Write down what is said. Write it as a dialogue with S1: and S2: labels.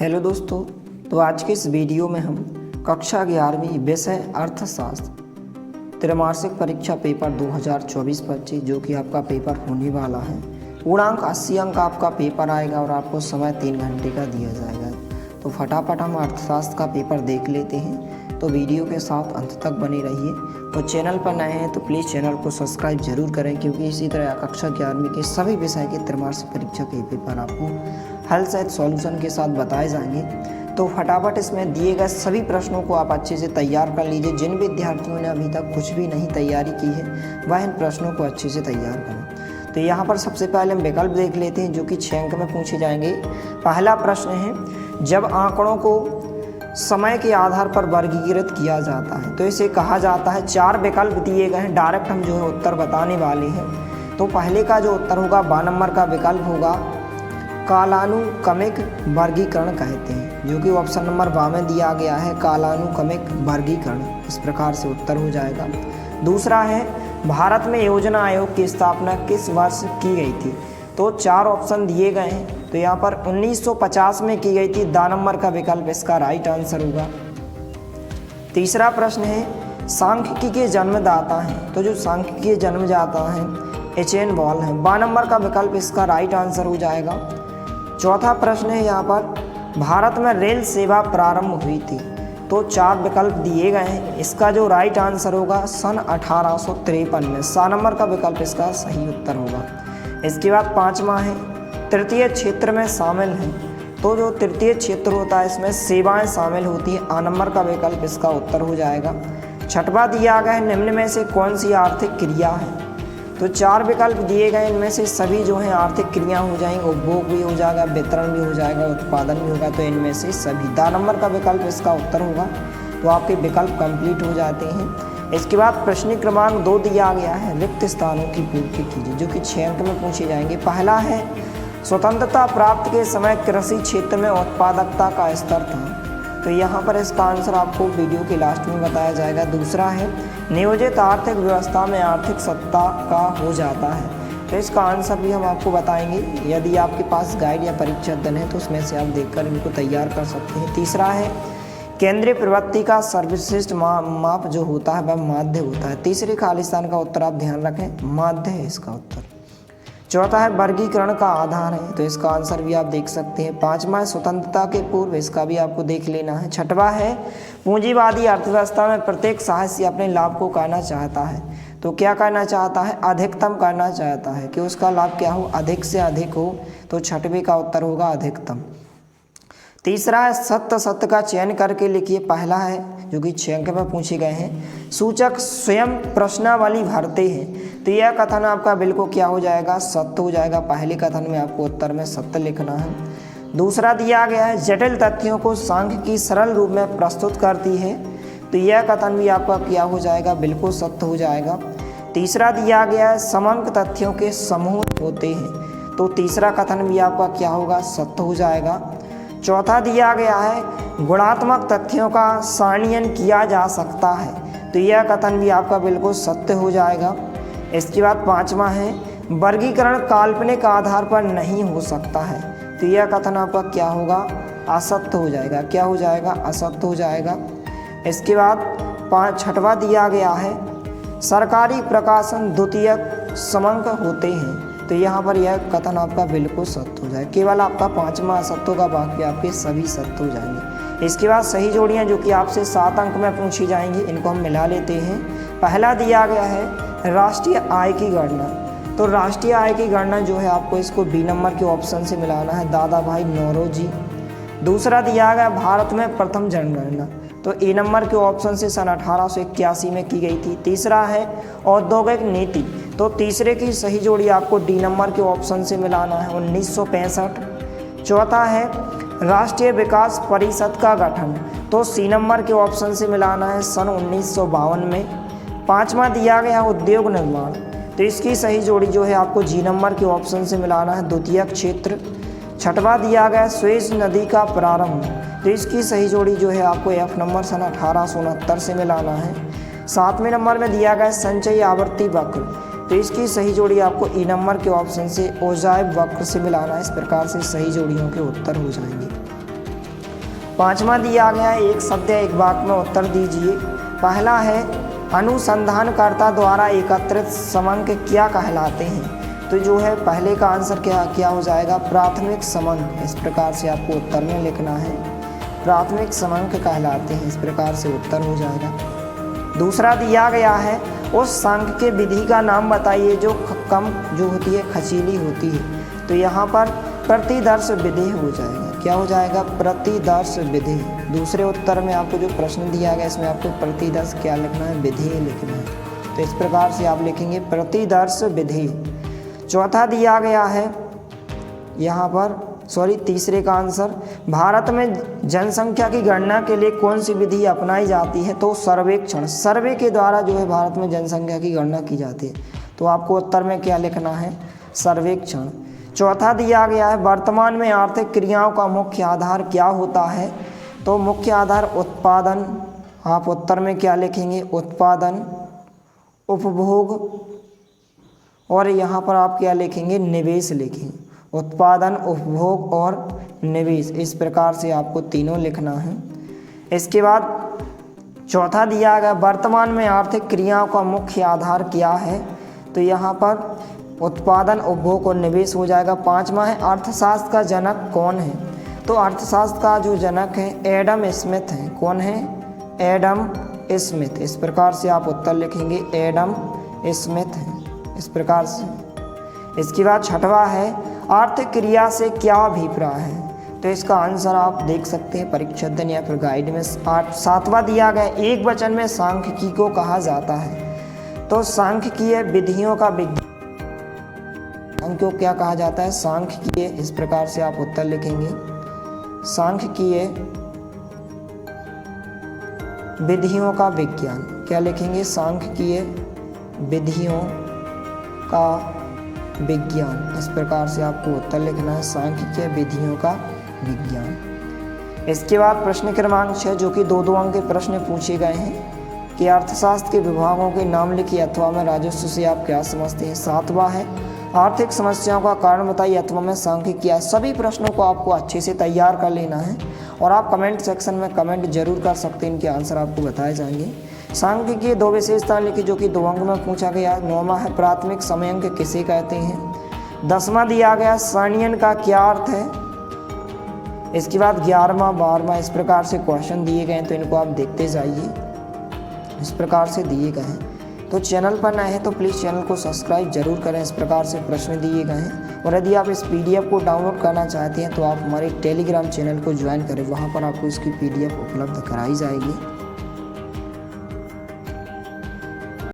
S1: Hello दोस्तों, तो आज के इस वीडियो में हम कक्षा 11वीं विषय अर्थशास्त्र त्रैमासिक परीक्षा पेपर 2024-25 जो कि आपका पेपर होने वाला है। पूर्णांक 80 अंक आपका पेपर आएगा और आपको समय 3 घंटे का दिया जाएगा। तो फटाफट हम अर्थशास्त्र का पेपर देख लेते हैं। तो वीडियो के साथ अंत तक बने रहिए और चैनल पर नए हैं तो प्लीज़ चैनल को सब्सक्राइब जरूर करें, क्योंकि इसी तरह कक्षा 11वीं के सभी विषय के त्रैमासिक परीक्षा के पेपर आपको हल सहित सॉल्यूशन के साथ बताए जाएंगे। तो फटाफट इसमें दिए गए सभी प्रश्नों को आप अच्छे से तैयार कर लीजिए। जिन विद्यार्थियों ने अभी तक कुछ भी नहीं तैयारी की है वह इन प्रश्नों को अच्छे से तैयार करें। तो यहाँ पर सबसे पहले हम विकल्प देख लेते हैं जो कि 6 अंक में पूछे जाएंगे। पहला प्रश्न है, जब आंकड़ों को समय के आधार पर वर्गीकृत किया जाता है तो इसे कहा जाता है। 4 विकल्प दिए गए हैं, डायरेक्ट हम जो है उत्तर बताने वाले हैं। तो पहले का जो उत्तर होगा 12 नंबर का विकल्प होगा कालानुक्रमिक वर्गीकरण कहते हैं, जो कि ऑप्शन नंबर 12 में दिया गया है कालानुक्रमिक वर्गीकरण। इस प्रकार से उत्तर हो जाएगा। दूसरा है, भारत में योजना आयोग की स्थापना किस वर्ष की गई थी? तो 4 ऑप्शन दिए गए हैं। तो यहाँ पर 1950 में की गई थी। 2 नंबर का विकल्प इसका राइट आंसर होगा। तीसरा प्रश्न है, सांख्यिकी के जन्मदाता हैं। तो जो सांख्यिकी के जन्मदाता हैं एच.एन. बॉल हैं। 12 नंबर का विकल्प इसका राइट आंसर हो जाएगा। चौथा प्रश्न है, यहाँ पर भारत में रेल सेवा प्रारंभ हुई थी। तो 4 विकल्प दिए गए हैं। इसका जो राइट आंसर होगा सन 1853 में। 7 नंबर का विकल्प इसका सही उत्तर होगा। इसके बाद 5वां है, तृतीय क्षेत्र में शामिल हैं। तो जो तृतीय क्षेत्र होता है इसमें सेवाएं शामिल होती हैं। 8 नंबर का विकल्प इसका उत्तर हो जाएगा। 6वां दिया गया है, निम्न में से कौन सी आर्थिक क्रिया है? तो 4 विकल्प दिए गए, इनमें से सभी जो हैं आर्थिक क्रिया हो जाएंगी। उपभोग भी हो जाएगा, वितरण भी हो जाएगा, उत्पादन भी होगा। तो इनमें से सभी 10 नंबर का विकल्प इसका उत्तर होगा। तो आपके विकल्प कंप्लीट हो जाते हैं। इसके बाद प्रश्न क्रमांक 2 दिया गया है, रिक्त स्थानों की पूर्ति कीजिए, जो कि 6 अंक में पूछे जाएंगे। पहला है, स्वतंत्रता प्राप्त के समय कृषि क्षेत्र में उत्पादकता का स्तर था। तो यहाँ पर इसका आंसर आपको वीडियो के लास्ट में बताया जाएगा। दूसरा है, नियोजित आर्थिक व्यवस्था में आर्थिक सत्ता का हो जाता है। तो इसका आंसर भी हम आपको बताएंगे। यदि आपके पास गाइड या परीक्षा दिन है तो उसमें से आप देखकर इनको तैयार कर सकते हैं। तीसरा है, केंद्रीय प्रवृत्ति का सर्वश्रेष्ठ माप जो होता है वह माध्य होता है। तीसरे खालिस्तान का उत्तर आप ध्यान रखें, माध्य है इसका उत्तर। चौथा है, वर्गीकरण का आधार है। तो इसका आंसर भी आप देख सकते हैं। 5वां है, स्वतंत्रता के पूर्व। इसका भी आपको देख लेना है। 6वां है, पूंजीवादी अर्थव्यवस्था में प्रत्येक सदस्य अपने लाभ को करना चाहता है। तो क्या करना चाहता है? अधिकतम करना चाहता है कि उसका लाभ क्या हो, अधिक से अधिक हो। तो 6वें का उत्तर होगा अधिकतम। तीसरा है, सत्य का चयन करके लिखिए। पहला है जो कि 6 अंक में पूछे गए हैं, सूचक स्वयं प्रश्नावली भरते हैं। तो यह कथन आपका बिल्कुल क्या हो जाएगा? सत्य हो जाएगा। पहले कथन में आपको उत्तर में सत्य लिखना है। दूसरा दिया गया है, जटिल तथ्यों को सांख्यिकी सरल रूप में प्रस्तुत करती है। तो यह कथन भी आपका क्या हो जाएगा? बिल्कुल सत्य हो जाएगा। तीसरा दिया गया है, समंक तथ्यों के समूह होते हैं। तो तीसरा कथन भी आपका क्या होगा? सत्य हो जाएगा। चौथा दिया गया है, गुणात्मक तथ्यों का सारणीयन किया जा सकता है। तो यह कथन भी आपका बिल्कुल सत्य हो जाएगा। इसके बाद 5वां है, वर्गीकरण काल्पनिक आधार पर नहीं हो सकता है। तो यह कथन आपका क्या होगा? असत्य हो जाएगा। क्या हो जाएगा? असत्य हो जाएगा। इसके बाद 6वां दिया गया है, सरकारी प्रकाशन द्वितीयक समंक होते हैं। तो यहाँ पर यह कथन आपका बिल्कुल सत्य हो जाए। केवल आपका 5वां असत्य होगा, बाकी आपके सभी सत्य हो जाएंगे। इसके बाद सही जोड़ियाँ जो कि आपसे 7 अंक में पूछी जाएंगी, इनको हम मिला लेते हैं। पहला दिया गया है, राष्ट्रीय आय की गणना। तो राष्ट्रीय आय की गणना जो है आपको इसको बी नंबर के ऑप्शन से मिलाना है, दादा भाई नौरोजी। दूसरा दिया गया, भारत में प्रथम जनगणना। तो ए नंबर के ऑप्शन से सन 1881 में की गई थी। तीसरा है, औद्योगिक नीति। तो तीसरे की सही जोड़ी आपको डी नंबर के ऑप्शन से मिलाना है, 1965। चौथा है, राष्ट्रीय विकास परिषद का गठन। तो सी नंबर के ऑप्शन से मिलाना है, सन 1952 में। 5वां दिया गया, उद्योग निर्माण। तो इसकी सही जोड़ी जो है आपको जी नंबर के ऑप्शन से मिलाना है, द्वितीयक क्षेत्र। 6वां दिया गया, सुएज नदी का प्रारंभ। तो इसकी सही जोड़ी जो है आपको एफ नंबर सन 1869 से मिलाना है। 7वें नंबर में दिया गया, संचयी आवर्ती वक्र। तो इसकी सही जोड़ी आपको ई नंबर के ऑप्शन से ओजाइब वक्र से मिलाना है। इस प्रकार से सही जोड़ियों के उत्तर हो जाएंगे। पांचवा दिया गया है, एक शब्द या एक वाक्य में उत्तर दीजिए। पहला है अनुसंधानकर्ता द्वारा एकत्रित समंक क्या कहलाते हैं? तो जो है पहले का आंसर क्या हो जाएगा? प्राथमिक समंक। इस प्रकार से आपको उत्तर में लिखना है, प्राथमिक समंक कहलाते हैं। इस प्रकार से उत्तर हो जाएगा। दूसरा दिया गया है उस सांख्यिकीय विधि का नाम बताइए जो कम जो होती है खचीली होती है। तो यहाँ पर प्रतिदर्श विधि हो जाएगा। क्या हो जाएगा? प्रतिदर्श विधि। दूसरे उत्तर में आपको जो प्रश्न दिया गया इसमें आपको प्रतिदर्श क्या लिखना है? विधि लिखना है। तो इस प्रकार से आप लिखेंगे प्रतिदर्श विधि। चौथा दिया गया है यहाँ पर तीसरे का आंसर, भारत में जनसंख्या की गणना के लिए कौन सी विधि अपनाई जाती है? तो सर्वेक्षण। सर्वे के द्वारा जो है भारत में जनसंख्या की गणना की जाती है। तो आपको उत्तर में क्या लिखना है? सर्वेक्षण। चौथा दिया गया है वर्तमान में आर्थिक क्रियाओं का मुख्य आधार क्या होता है? तो मुख्य आधार उत्पादन। आप उत्तर में क्या लिखेंगे? उत्पादन, उपभोग और यहाँ पर आप क्या लिखेंगे? निवेश लिखेंगे। उत्पादन, उपभोग और निवेश। इस प्रकार से आपको तीनों लिखना है। इसके बाद चौथा दिया गया वर्तमान में आर्थिक क्रियाओं का मुख्य आधार क्या है? तो यहाँ पर उत्पादन, उपभोग और निवेश हो जाएगा। पांचवा है अर्थशास्त्र का जनक कौन है? तो अर्थशास्त्र का जो जनक है एडम स्मिथ है। कौन है? Adam Smith. इस प्रकार से आप उत्तर लिखेंगे, एडम स्मिथ है। इस प्रकार से। इसके बाद छठवा है आर्थिक क्रिया से क्या अभिप्राय है? तो इसका आंसर आप देख सकते हैं परीक्षा दिन या फिर गाइड में। सातवां दिया गया एक वचन में सांख्यिकी को कहा जाता है। तो सांख्यिकीय विधियों का विज्ञान को क्या कहा जाता है? सांख्यिकीय। इस प्रकार से आप उत्तर लिखेंगे, सांख्यिकीय विधियों का विज्ञान। क्या लिखेंगे? सांख्यिकीय विधियों का विज्ञान। इस प्रकार से आपको उत्तर लिखना है, सांख्यिकीय विधियों का विज्ञान। इसके बाद प्रश्न क्रमांक 6 जो कि 2-2 अंक के प्रश्न पूछे गए हैं कि अर्थशास्त्र के विभागों के नाम लिखिए अथवा में राजस्व से आप क्या समझते हैं। सातवां है आर्थिक समस्याओं का कारण बताइए अथवा में सांख्यिकी। सभी प्रश्नों को आपको अच्छे से तैयार कर लेना है और आप कमेंट सेक्शन में कमेंट जरूर कर सकते हैं, इनके आंसर आपको बताए जाएंगे। सांख्यिकी 2 विशेषताएं लिखी जो कि 2 अंक में पूछा गया। 9वां है प्राथमिक समयांक किसे कहते हैं। 10वां दिया गया सारणियन का क्या अर्थ है। इसके बाद 11वां 12वां इस प्रकार से क्वेश्चन दिए गए हैं, तो इनको आप देखते जाइए। इस प्रकार से दिए गए हैं। तो चैनल पर नए हैं तो प्लीज़ चैनल को सब्सक्राइब जरूर करें। इस प्रकार से प्रश्न दिए गए हैं और यदि आप इस PDF को डाउनलोड करना चाहते हैं तो आप हमारे टेलीग्राम चैनल को ज्वाइन करें, वहाँ पर आपको इसकी PDF उपलब्ध कराई जाएगी।